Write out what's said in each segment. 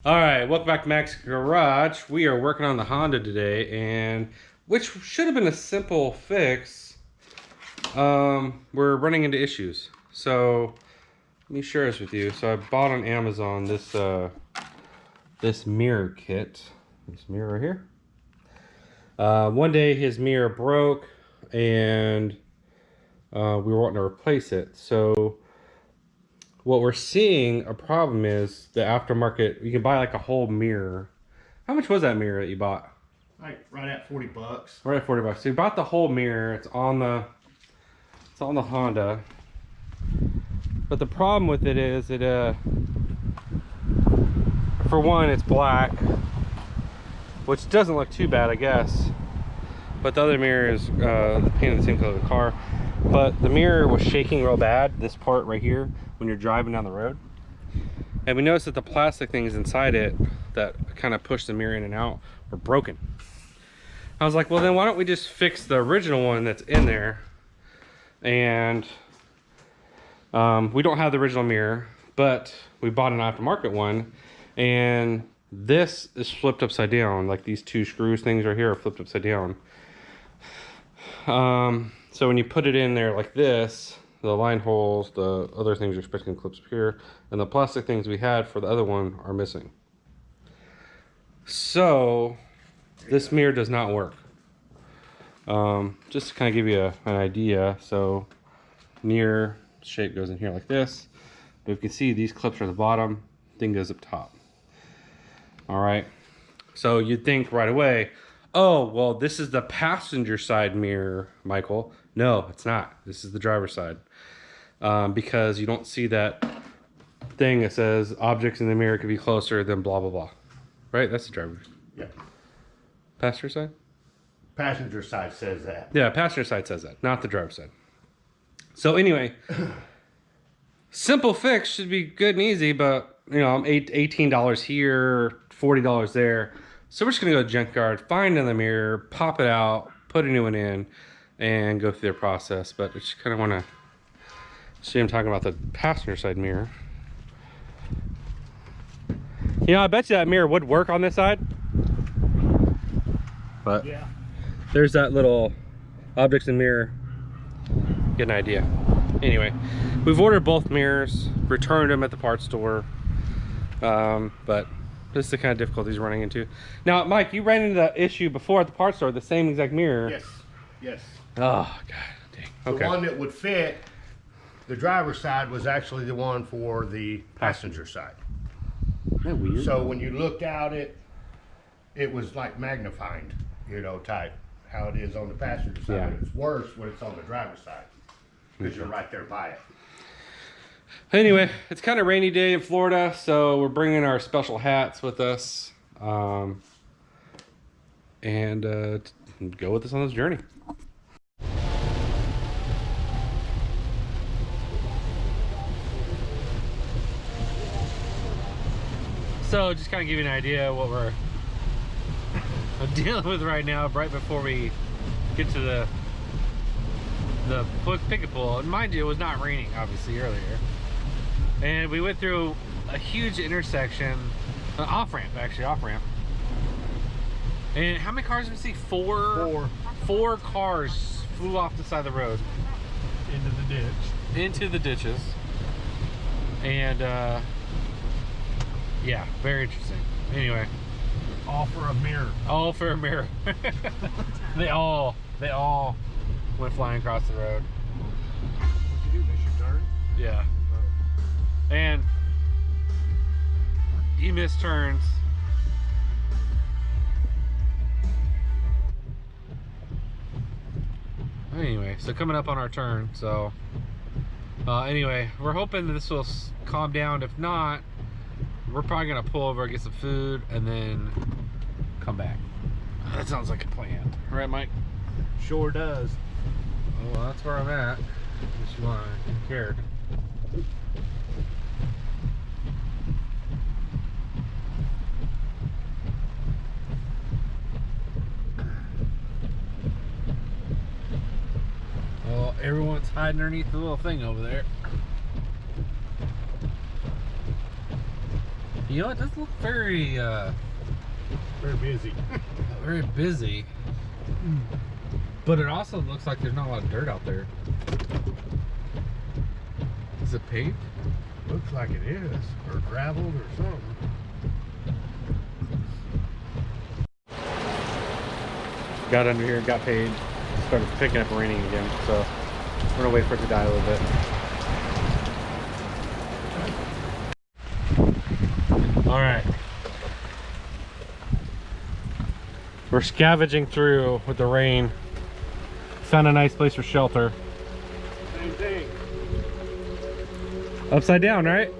All right, welcome back to Mac's Garage. We are working on the Honda today, and which should have been a simple fix. We're running into issues. So let me share this with you. So I bought on Amazon this this mirror kit. This mirror right here. One day his mirror broke, and we were wanting to replace it. So what we're seeing a problem is the aftermarket. You can buy like a whole mirror. How much was that mirror that you bought? Like right at 40 bucks. Right at 40 bucks. So you bought the whole mirror. It's on the Honda. But the problem with it is it for one, it's black, which doesn't look too bad, I guess. But the other mirror is painted the same color of the car. But the mirror was shaking real bad, this part right here, when you're driving down the road. And we noticed that the plastic things inside it that kind of push the mirror in and out were broken. I was like, well then why don't we just fix the original one that's in there? And we don't have the original mirror, but we bought an aftermarket one, and this is flipped upside down. Like these two screws things right here are flipped upside down. So when you put it in there like this, the line holes, the other things are expecting clips here, and the plastic things we had for the other one are missing. So this mirror does not work. Just to kind of give you an idea, so mirror shape goes in here like this, but you can see these clips are at the bottom, thing goes up top. All right, so you'd think right away, oh well, this is the passenger side mirror, Michael. No, it's not. This is the driver's side, because you don't see that thing that says objects in the mirror could be closer than blah blah blah, right? That's the driver. Yeah. Passenger side. Passenger side says that. Yeah, passenger side says that, not the driver's side. So anyway, simple fix should be good and easy, but you know, I'm $18 here, $40 there. So we're just gonna go to the junkyard, find another mirror, pop it out, put a new one in, and go through their process. But I just kind of want to see, I'm talking about the passenger side mirror. You know, I bet you that mirror would work on this side. But yeah, there's that little objects in the mirror. Get an idea. Anyway, we've ordered both mirrors, returned them at the parts store. But this is the kind of difficulties we're running into. Now, Mike, you ran into that issue before at the parts store, the same exact mirror. Yes, yes. Oh, God dang. Okay. The one that would fit the driver's side was actually the one for the passenger side. Isn't that weird? So when you looked out it was like magnifying, you know, type how it is on the passenger side. Yeah. But it's worse when it's on the driver's side because you're right there by it. Anyway, it's kind of rainy day in Florida, so we're bringing our special hats with us, and go with us on this journey. So just kind of give you an idea of what we're dealing with right now, right before we get to the picket pool. And mind you, it was not raining obviously earlier. And we went through a huge intersection, an off-ramp actually, off-ramp. And how many cars did we see? Four cars flew off the side of the road. Into the ditch. Into the ditches. And yeah, very interesting. Anyway. All for a mirror. All for a mirror. They all went flying across the road. What'd you do, miss your turn? Yeah. And he missed turns. Anyway, so coming up on our turn, so anyway, we're hoping this will calm down. If not, we're probably gonna pull over, get some food, and then come back. That sounds like a plan, right, Mike? Sure does. Well, that's where I'm at. If you want to care. Well, everyone's hiding underneath the little thing over there. You know, it does look very Very busy. very busy. But it also looks like there's not a lot of dirt out there. Is it paved? Looks like it is, or graveled or something. Got under here, got paid, started picking up raining again, so we're gonna wait for it to die a little bit. All right, we're scavenging through with the rain. Found a nice place for shelter. Same thing. Upside down, right?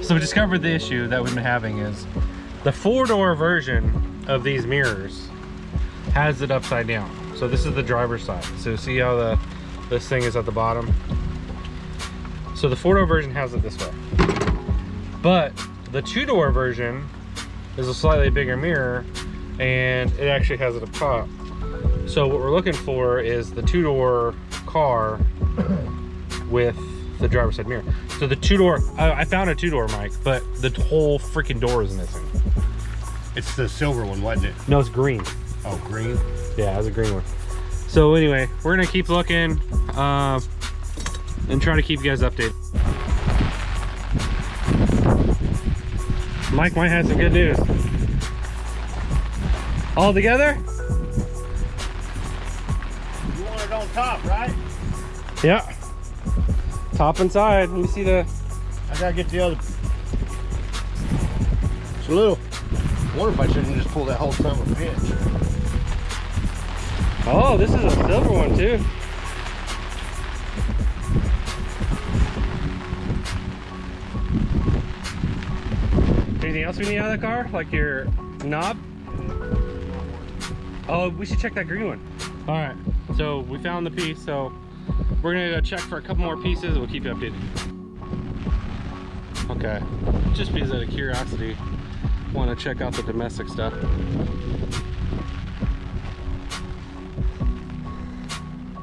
So we discovered the issue that we've been having is the 4-door version of these mirrors has it upside down. So this is the driver's side. So see how this thing is at the bottom? So the 4-door version has it this way. But the 2-door version is a slightly bigger mirror and it actually has it up top. So what we're looking for is the 2-door car with the driver's side mirror. So the 2-door, I found a 2-door, Mike, but the whole freaking door is missing. It's the silver one, wasn't it? No, it's green. Oh, green? Yeah, it was a green one. So anyway, we're gonna keep looking and try to keep you guys updated. Mike might have some good news. All together? You want it on top, right? Yeah. Top and side. Let me see the... I gotta get the other. It's a little. I wonder if I shouldn't just pull that whole son of a bitch. Oh, this is a silver one too. Anything else we need out of the car? Like your knob? Oh, we should check that green one. All right, so we found the piece, so we're gonna go check for a couple more pieces and we'll keep you updated. Okay, just because out of curiosity, want to check out the domestic stuff.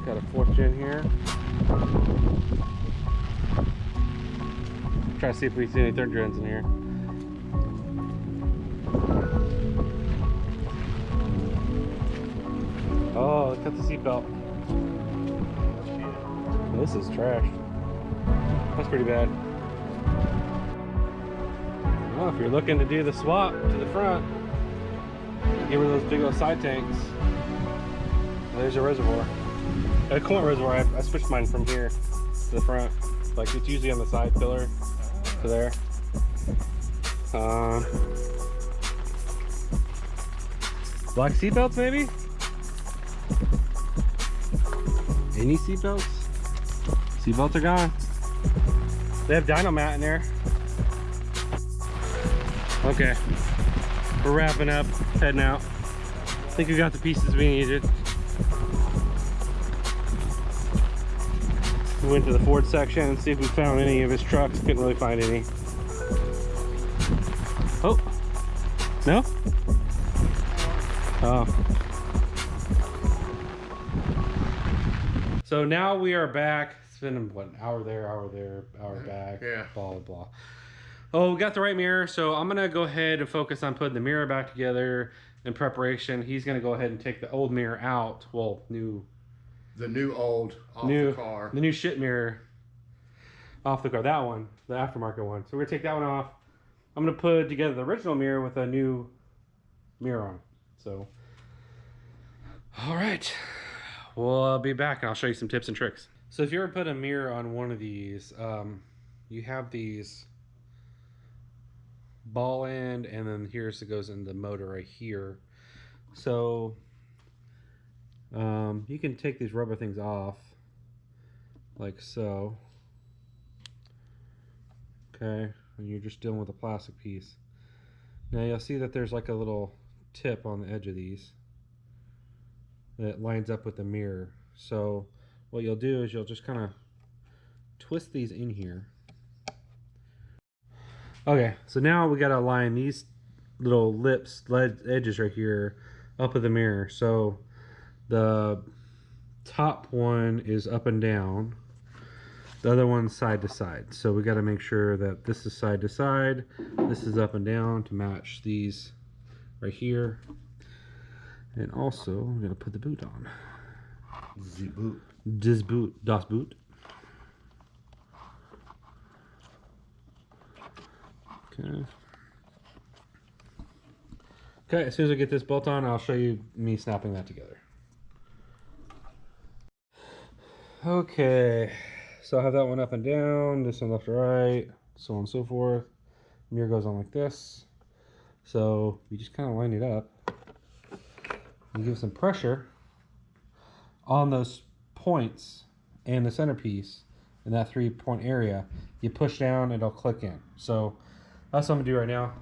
Got a 4th gen here. Try to see if we see any 3rd gens in here. Oh, look at the seatbelt. This is trash. That's pretty bad. Well, if you're looking to do the swap to the front, get rid of those big old side tanks. Well, there's a reservoir. A coolant reservoir. I switched mine from here to the front. Like it's usually on the side pillar to there. Black seatbelts, maybe? Any seatbelts? Seatbelts are gone. They have dyno mat in there. Okay, we're wrapping up, heading out. I think we got the pieces we needed. We went to the Ford section and see if we found any of his trucks. Couldn't really find any. Oh, no? Oh. So now we are back. It's been what, an hour there, hour back. Yeah. Blah, blah, blah. Oh, we got the right mirror. So I'm going to go ahead and focus on putting the mirror back together in preparation. He's going to go ahead and take the old mirror out. Well, the new old off the car. The new shit mirror off the car. That one, the aftermarket one. So we're going to take that one off. I'm going to put together the original mirror with a new mirror on. So, all right. We'll be back and I'll show you some tips and tricks. So if you ever put a mirror on one of these, you have these ball end, and then here's it goes in the motor right here. So you can take these rubber things off like so. Okay, and you're just dealing with a plastic piece. Now you'll see that there's like a little tip on the edge of these that lines up with the mirror. So what you'll do is you'll just kind of twist these in here. Okay, so now we got to align these little edges right here up with the mirror. So the top one is up and down. The other one's side to side. So we got to make sure that this is side to side. This is up and down to match these right here. And also, we're going to put the boot on. The boot. Das Boot. Okay. Okay, as soon as I get this bolt on, I'll show you me snapping that together. Okay, so I have that one up and down, this one left to right, so on and so forth. Mirror goes on like this. So you just kind of line it up. You give some pressure on those points and the centerpiece in that 3-point area. You push down, it'll click in. So that's what I'm gonna do right now.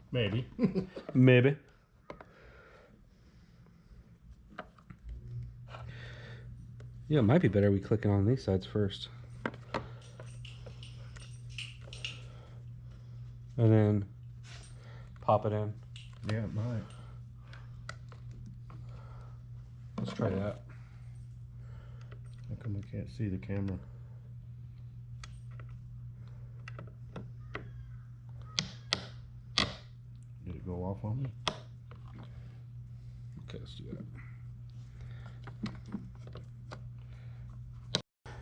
Maybe. Maybe. Yeah, it might be better we click it on these sides first. And then pop it in. Yeah, it might. Let's try that. How come we can't see the camera? Did it go off on me? Okay, let's do that.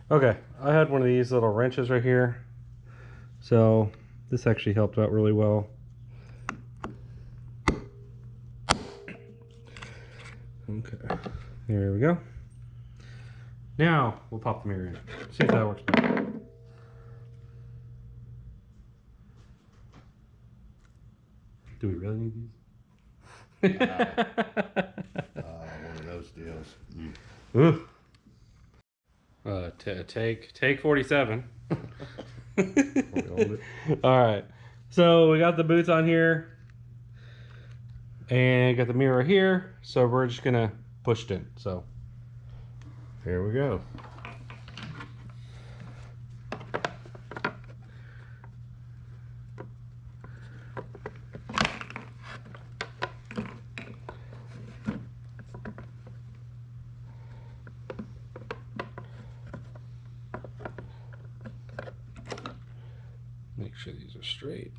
Okay, I had one of these little wrenches right here. So this actually helped out really well. Okay, there we go. Now we'll pop the mirror in. See if that works better. Do we really need these? One of those deals. Ooh. Take 47. All right, so we got the boots on here and got the mirror here, so we're just gonna push it in. So here we go. make sure these are straight.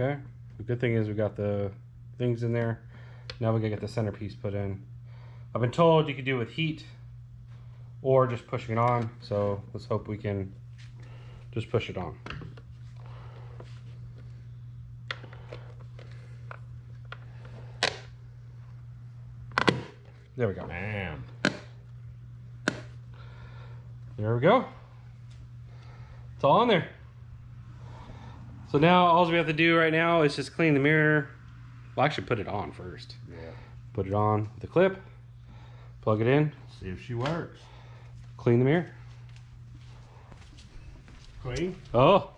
Okay, the good thing is we got the things in there. Now we gotta get the centerpiece put in. I've been told you could do it with heat or just pushing it on, so let's hope we can just push it on. There we go. Man. There we go. It's all on there. So now all we have to do right now is just clean the mirror. Well, actually put it on first. Yeah. Put it on with the clip, plug it in, See if she works. clean the mirror. Clean? Oh.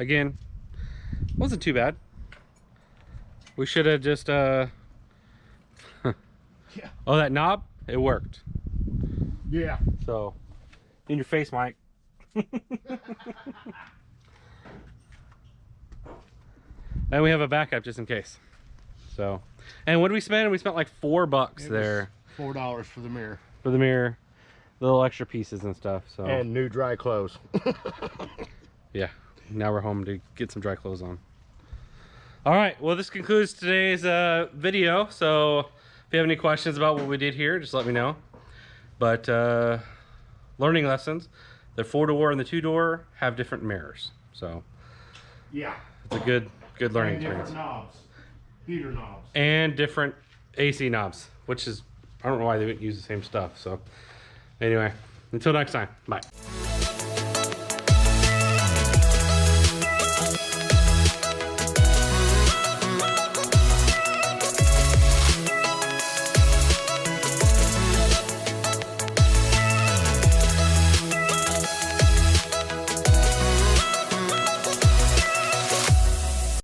again, wasn't too bad. We should have just Yeah. Oh, that knob, it worked. Yeah. So in your face, Mike. And we have a backup just in case. So, and what did we spend? We spent like $4 there. $4 for the mirror. For the mirror, little extra pieces and stuff. So And new dry clothes. yeah, now we're home to get some dry clothes on. All right, well, this concludes today's video. So if you have any questions about what we did here, just let me know. But learning lessons, the 4-door and the 2-door have different mirrors. So Yeah. it's a good learning And experience. different knobs. Heater knobs. And different AC knobs, which is, I don't know why they wouldn't use the same stuff. So anyway, until next time, bye.